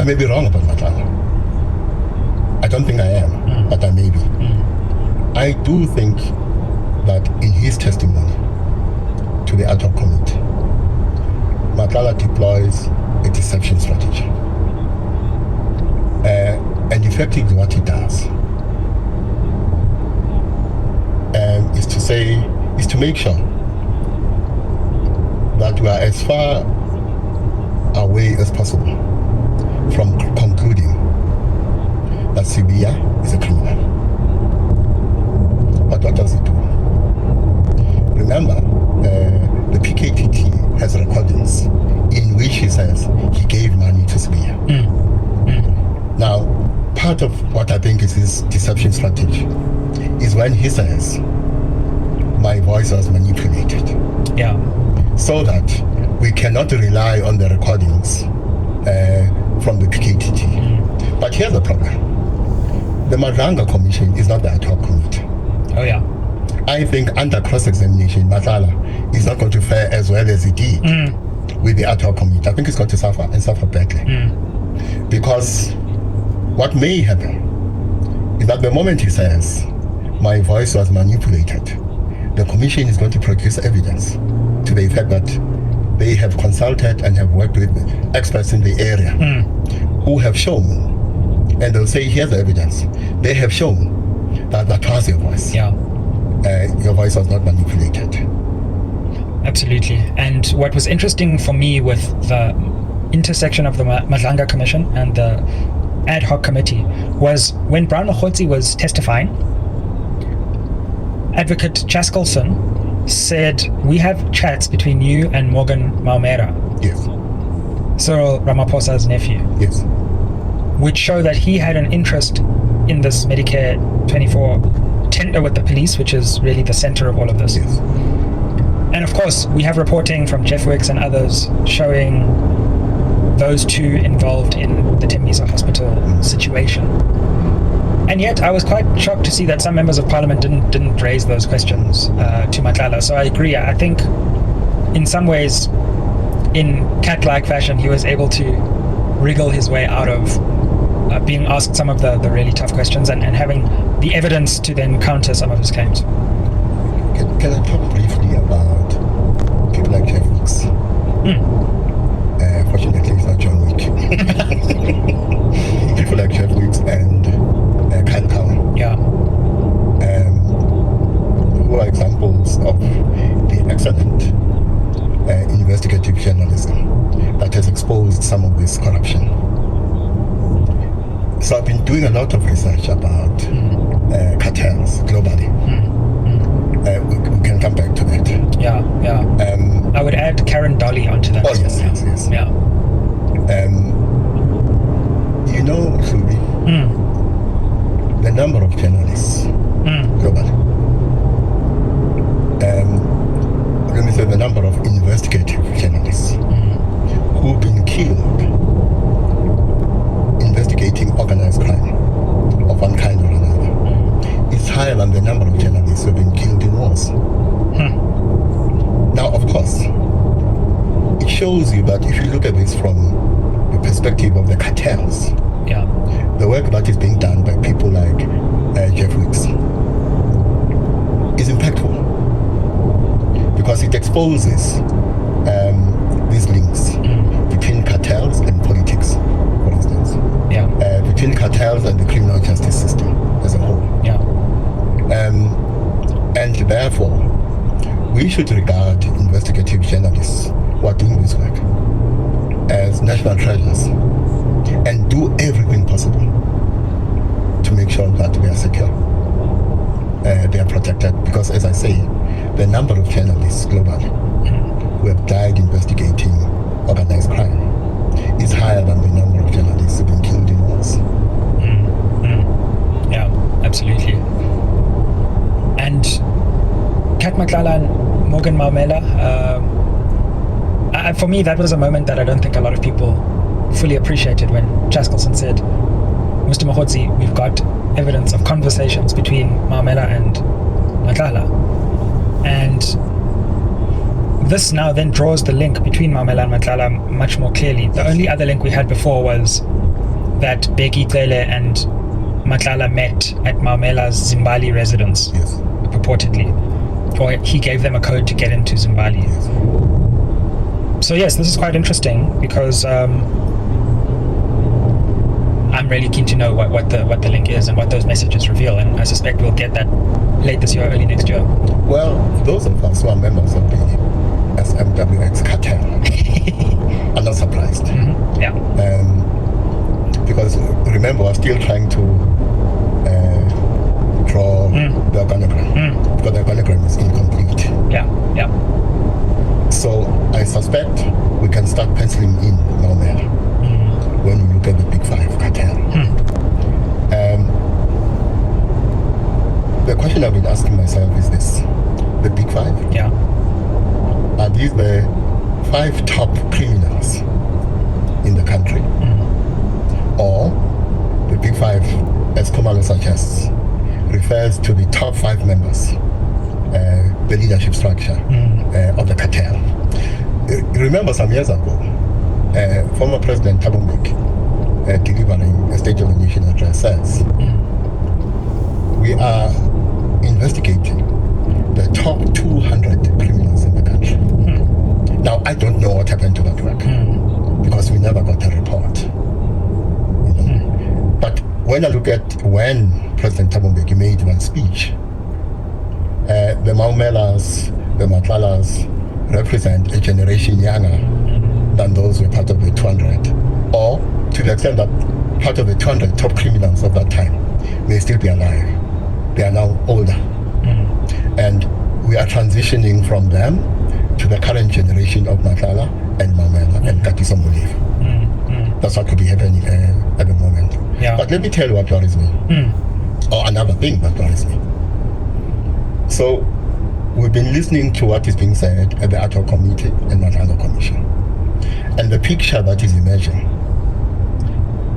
I may be wrong about Matlala. I don't think I am, but I may be. I do think that in his testimony to the ad hoc committee, Matlala deploys a deception strategy. And effectively what he does is to make sure that we are as far away as possible from concluding that Sibia is a criminal. But what does he do? Remember, the PKTT has recordings in which he says he gave money to Sibia. Now, part of what I think is his deception strategy is when he says, my voice was manipulated. Yeah. So that we cannot rely on the recordings from the PKTT. But here's the problem. The Madlanga Commission is not the ad hoc committee. Oh yeah. I think under cross-examination, Matlala is not going to fare as well as he did with the ad hoc committee. I think he's going to suffer and suffer badly. Because what may happen is that the moment he says, my voice was manipulated, the commission is going to produce evidence to the effect that they have consulted and have worked with experts in the area who have shown, and they'll say, here's the evidence. They have shown that was your voice. Yeah. Your voice was not manipulated. Absolutely. And what was interesting for me with the intersection of the Madlanga Commission and the ad hoc committee was when Brown Mokhotsi was testifying, Advocate Chaskelson said, we have chats between you and Morgan Maumera. Yes. Cyril Ramaphosa's nephew. Yes. Which show that he had an interest in this Medicare 24 tender with the police, which is really the center of all of this. Yes. And of course, we have reporting from Jeff Wicks and others showing those two involved in the Tembisa hospital situation. And yet, I was quite shocked to see that some members of parliament didn't raise those questions to Matlala. So I agree. I think, in some ways, in cat-like fashion, he was able to wriggle his way out of being asked some of the really tough questions and having the evidence to then counter some of his claims. Can I talk briefly about people like Jeff Wicks? Fortunately, it's not John Wick. People like Jeff Wicks and Kyle Cowan. Yeah. Who are examples of the excellent investigative journalism that has exposed some of this corruption. So I've been doing a lot of research about cartels globally. We can come back to that. Yeah, yeah. I would add Karen Dolly onto that. Oh, yes. Yeah. You know, Ruby, the number of journalists globally, let me say the number of investigative journalists who've been killed investigating organized crime of one kind or another is higher than the number of journalists who've been killed in wars. Now, of course, it shows you that if you look at this from the perspective of the cartels, the work that is being done by people like Jeff Wicks is impactful because it exposes these links between cartels and politics, for instance. Between cartels and the criminal justice system as a whole. And therefore, we should regard investigative journalists who are doing this work as national treasures and do everything possible to make sure that we are secure, they are protected. Because as I say, the number of journalists globally who have died investigating organized crime is higher than the number of journalists who have been killed in wars. Yeah, absolutely. And Kat Matlala and Morgan Maumela, for me, that was a moment that I don't think a lot of people fully appreciated when Chaskelson said, Mr. Mokhotsi, we've got evidence of conversations between Maumela and Matlala. And this now then draws the link between Maumela and Matlala much more clearly. The only other link we had before was that Becky Tlele and Matlala met at Maumela's Zimbali residence, Yes. purportedly. Or he gave them a code to get into Zimbali. Yes. So yes, this is quite interesting because I'm really keen to know what the link is and what those messages reveal, and I suspect we'll get that late this year, early next year. Well, those of us who are members of the SMWX cartel are not surprised. Mm-hmm. Yeah. Because remember, we're still trying to draw the organogram, because the organogram is incomplete. Yeah. So I suspect we can start penciling in Maumela when we look at the Big Five cartel. The question I've been asking myself is this: the Big Five? Yeah. Are these the 5 top criminals in the country? Or the Big Five, as Komalo suggests, refers to the top 5 members, the leadership structure of the cartel. Remember some years ago, former President Thabo Mbeki, delivering a State of the Nation address, says, we are investigating the top 200 criminals in the country. Now, I don't know what happened to that work, because we never got a report. But when I look at when President Thabo Mbeki made one speech, the Maumelas, the Matlalas represent a generation younger than those who were part of the 200, or to the extent that part of the 200 top criminals of that time may still be alive. They are now older. And we are transitioning from them to the current generation of Matlala and Maumela and Katiso Mulevu. That's what could be happening at the moment. Yeah. But let me tell you what worries me. Or another thing that worries me. So we've been listening to what is being said at the Ad hoc Committee and Matlala Commission. And the picture that is emerging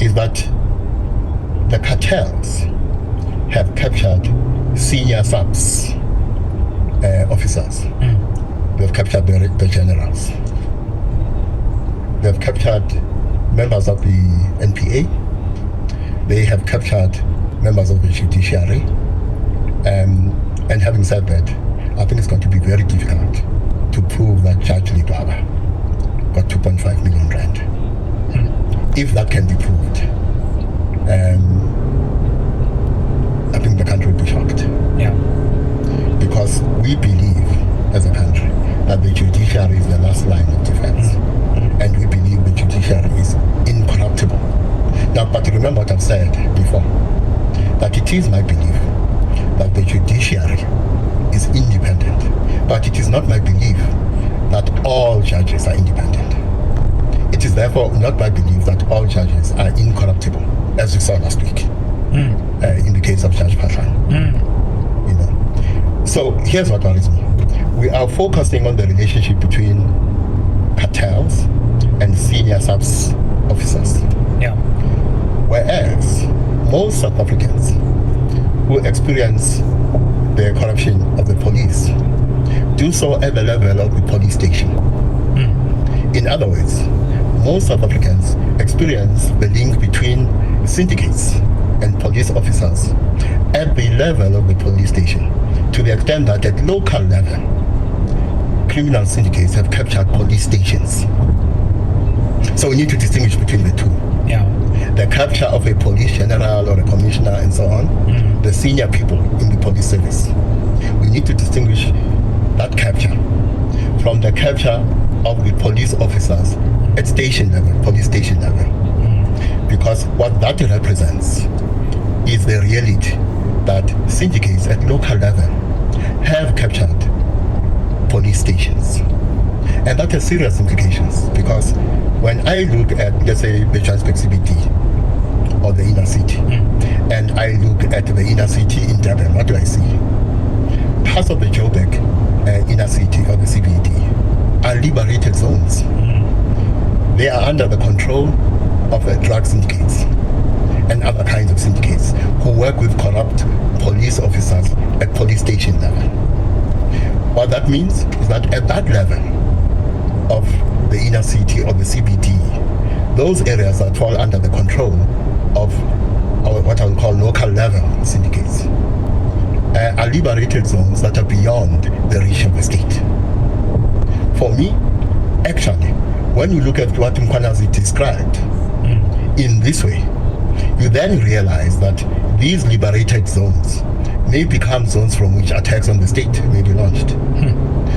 is that the cartels have captured senior subs officers. They've captured the generals. They've captured members of the NPA. They have captured members of the judiciary. And having said that, I think it's going to be very difficult to prove that Judge Libaba got 2.5 million rand. If that can be proved, I think the country will be shocked. Yeah. Because we believe, as a country, that the judiciary is the last line of defense. And we believe the judiciary is incorruptible. Now, but remember what I've said before, that it is my belief that the judiciary is independent, but it is not my belief that all judges are independent. It is therefore not my belief that all judges are incorruptible, as we saw last week in the case of Judge Pathan. So here's what worries me. We are focusing on the relationship between cartels and senior subs officers. Yeah. Whereas most South Africans who experience the corruption of the police do so at the level of the police station. In other words, most South Africans experience the link between syndicates and police officers at the level of the police station, to the extent that at local level, criminal syndicates have captured police stations. So we need to distinguish between the two. Yeah. The capture of a police general or a commissioner and so on, the senior people in the police service. We need to distinguish that capture from the capture of the police officers at station level, police station level. Because what that represents is the reality that syndicates at local level have captured police stations. And that has serious implications, because when I look at, let's say, the Johannesburg CBD or the inner city, and I look at the inner city in Durban, what do I see? Parts of the Joburg inner city or the CBD are liberated zones. They are under the control of drug syndicates and other kinds of syndicates who work with corrupt police officers at police station level. What that means is that at that level of the inner city or the CBD, those areas that fall under the control of what I would call local level syndicates are liberated zones that are beyond the reach of the state. For me, actually, when you look at what Mkwanazi described in this way, you then realize that these liberated zones may become zones from which attacks on the state may be launched.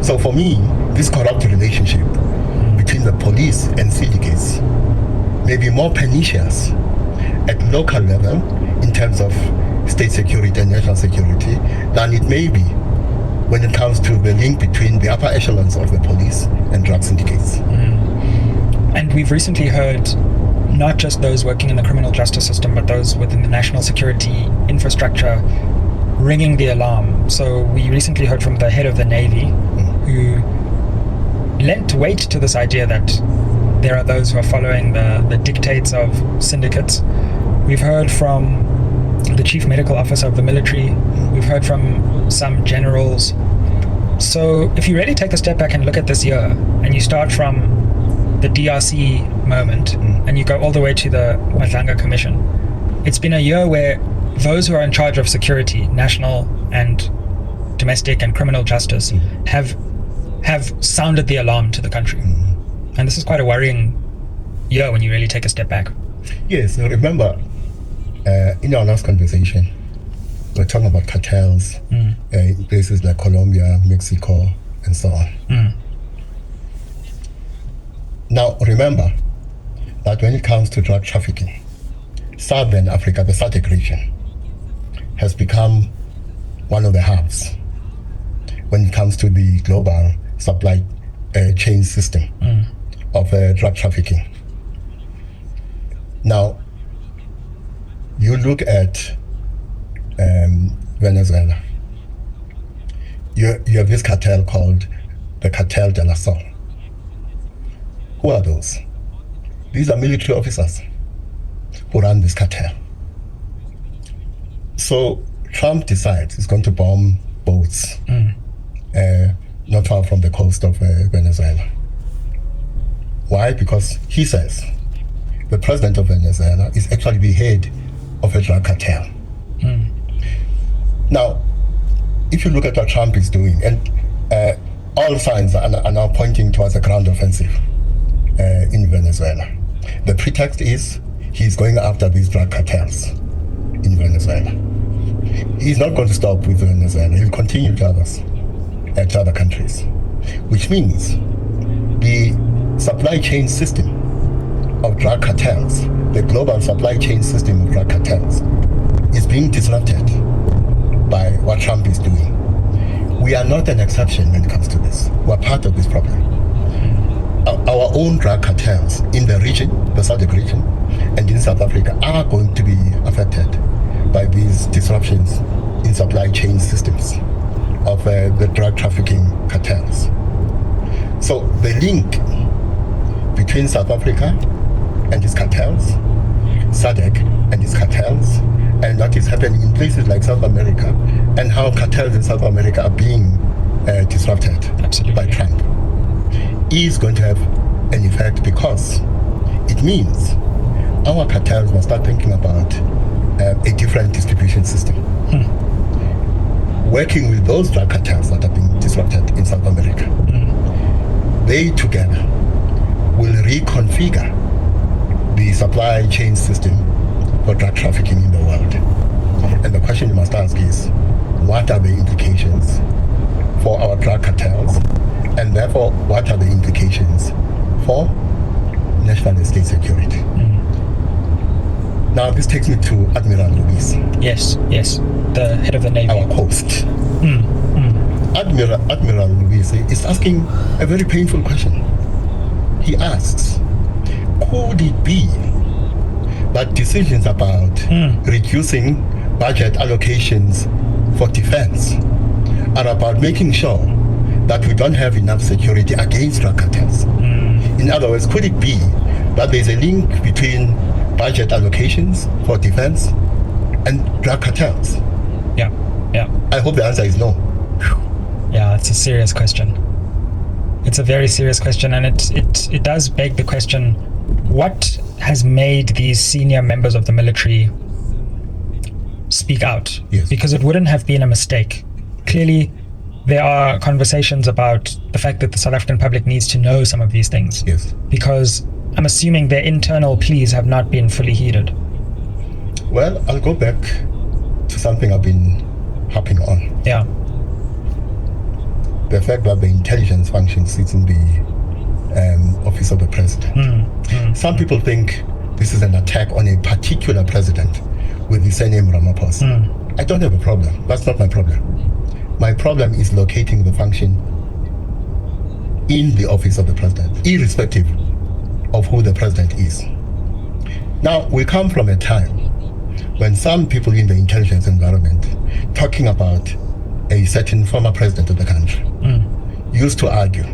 So for me, this corrupt relationship between the police and syndicates may be more pernicious at local level in terms of state security and national security than it may be when it comes to the link between the upper echelons of the police and drug syndicates. And we've recently heard not just those working in the criminal justice system, but those within the national security infrastructure ringing the alarm. So we recently heard from the head of the Navy who lent weight to this idea that there are those who are following the dictates of syndicates. We've heard from the chief medical officer of the military. We've heard from some generals. So if you really take a step back and look at this year, and you start from the DRC moment and you go all the way to the Madlanga Commission, it's been a year where those who are in charge of security, national and domestic and criminal justice, have sounded the alarm to the country. And this is quite a worrying year when you really take a step back. Yes, remember, in our last conversation, we're talking about cartels in places like Colombia, Mexico, and so on. Now, remember that when it comes to drug trafficking, Southern Africa, the SADC region, has become one of the hubs when it comes to the global supply chain system of drug trafficking. Now, you look at Venezuela, you have this cartel called the Cartel de la Sol. Who are those? These are military officers who run this cartel. So Trump decides he's going to bomb boats not far from the coast of Venezuela. Why? Because he says the president of Venezuela is actually the head of a drug cartel. Now, if you look at what Trump is doing, and all signs are now pointing towards a ground offensive in Venezuela. The pretext is he's going after these drug cartels in Venezuela. He's not going to stop with Venezuela. He'll continue to other countries, which means the supply chain system of drug cartels, the global supply chain system of drug cartels, is being disrupted by what Trump is doing. We are not an exception when it comes to this. We're part of this problem. Our own drug cartels in the region, the SADC region, and in South Africa are going to be affected by these disruptions in supply chain systems of the drug trafficking cartels. So the link between South Africa and its cartels, SADC and its cartels, and what is happening in places like South America, and how cartels in South America are being disrupted by Trump, is going to have an effect, because it means our cartels must start thinking about a different distribution system. Working with those drug cartels that are being disrupted in South America, they together will reconfigure the supply chain system for drug trafficking in the world. And the question you must ask is, what are the implications for our drug cartels? And therefore, what are the implications for national and state security? Now, this takes me to Admiral Luis. Yes, the head of the Navy. Our host. Admiral Luis is asking a very painful question. He asks, could it be that decisions about reducing budget allocations for defense are about making sure that we don't have enough security against drug cartels? In other words, could it be that there's a link between budget allocations for defense and drug cartels? Yeah. I hope the answer is no. Yeah, it's a serious question. It's a very serious question, and it does beg the question, what has made these senior members of the military speak out. Yes. Because it wouldn't have been a mistake. Clearly, there are conversations about the fact that the South African public needs to know some of these things. Yes. Because I'm assuming their internal pleas have not been fully heeded. Well, I'll go back to something I've been harping on. Yeah. The fact that the intelligence function sits in the office of the president. Some people think this is an attack on a particular president with the surname Ramaphosa. I don't have a problem. That's not my problem. My problem is locating the function in the office of the president, irrespective of who the president is. Now, we come from a time when some people in the intelligence environment talking about a certain former president of the country used to argue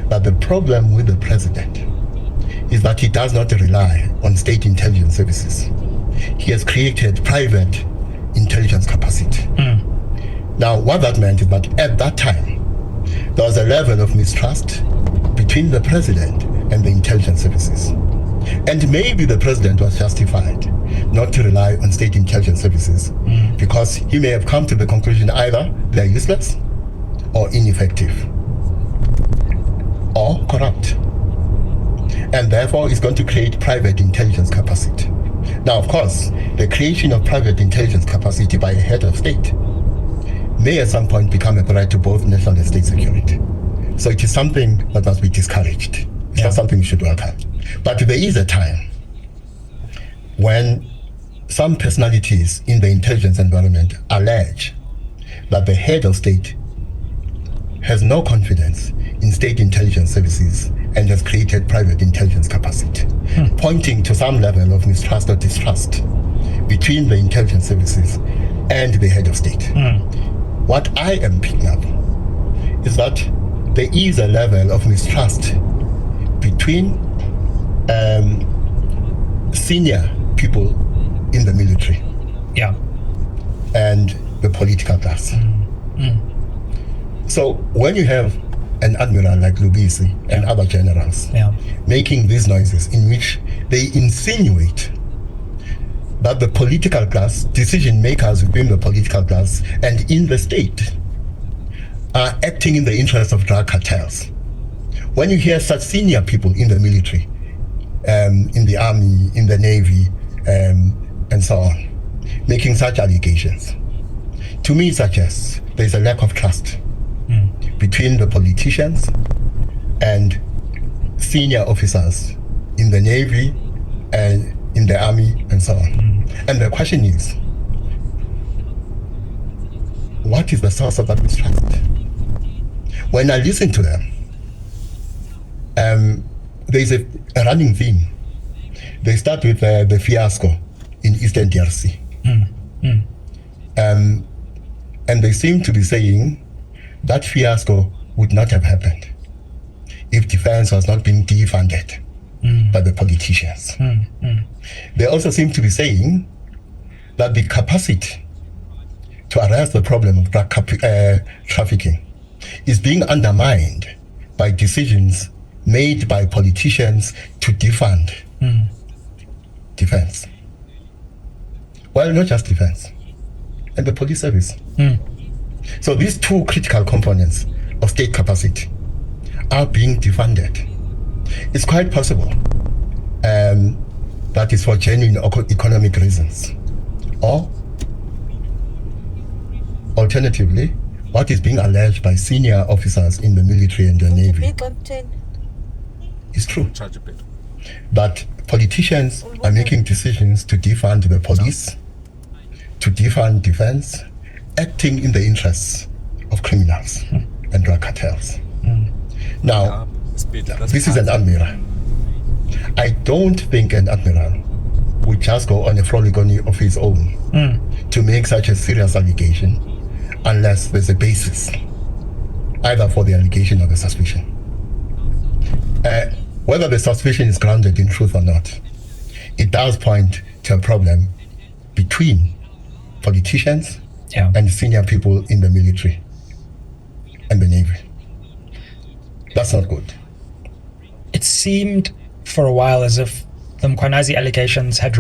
that the problem with the president is that he does not rely on state intelligence services. He has created private intelligence capacity. Now, what that meant is that at that time, there was a level of mistrust between the president and the intelligence services. And maybe the president was justified not to rely on state intelligence services because he may have come to the conclusion either they're useless or ineffective or corrupt. And therefore, it's going to create private intelligence capacity. Now, of course, the creation of private intelligence capacity by a head of state may at some point become a threat to both national and state security. So it is something that must be discouraged. It's not something we should welcome. But there is a time when some personalities in the intelligence environment allege that the head of state has no confidence in state intelligence services and has created private intelligence capacity, pointing to some level of mistrust or distrust between the intelligence services and the head of state. What I am picking up is that there is a level of mistrust between senior people in the military and the political class. So when you have an admiral like Lubisi and other generals making these noises in which they insinuate that the political class, decision makers within the political class and in the state are acting in the interest of drug cartels. When you hear such senior people in the military, in the army, in the navy, and so on, making such allegations, to me it suggests there's a lack of trust between the politicians and senior officers in the navy and in the army and so on. And the question is, what is the source of that mistrust? When I listen to them, there's a running theme. They start with the fiasco in Eastern DRC. And they seem to be saying that fiasco would not have happened if defense was not being defunded by the politicians. They also seem to be saying that the capacity to arrest the problem of drug trafficking is being undermined by decisions made by politicians to defund defense. Well, not just defense, and the police service. So these two critical components of state capacity are being defunded. It's quite possible that is for genuine economic reasons. Or, alternatively, what is being alleged by senior officers in the military and the navy is true. That politicians are making decisions to defund the police, to defund defense, acting in the interests of criminals and drug cartels. Now, this is an admiral. I don't think an admiral would just go on a frolic of his own to make such a serious allegation unless there's a basis, either for the allegation or the suspicion. Whether the suspicion is grounded in truth or not, it does point to a problem between politicians and senior people in the military and the navy. That's not good. It seemed for a while as if the Mkhwanazi allegations had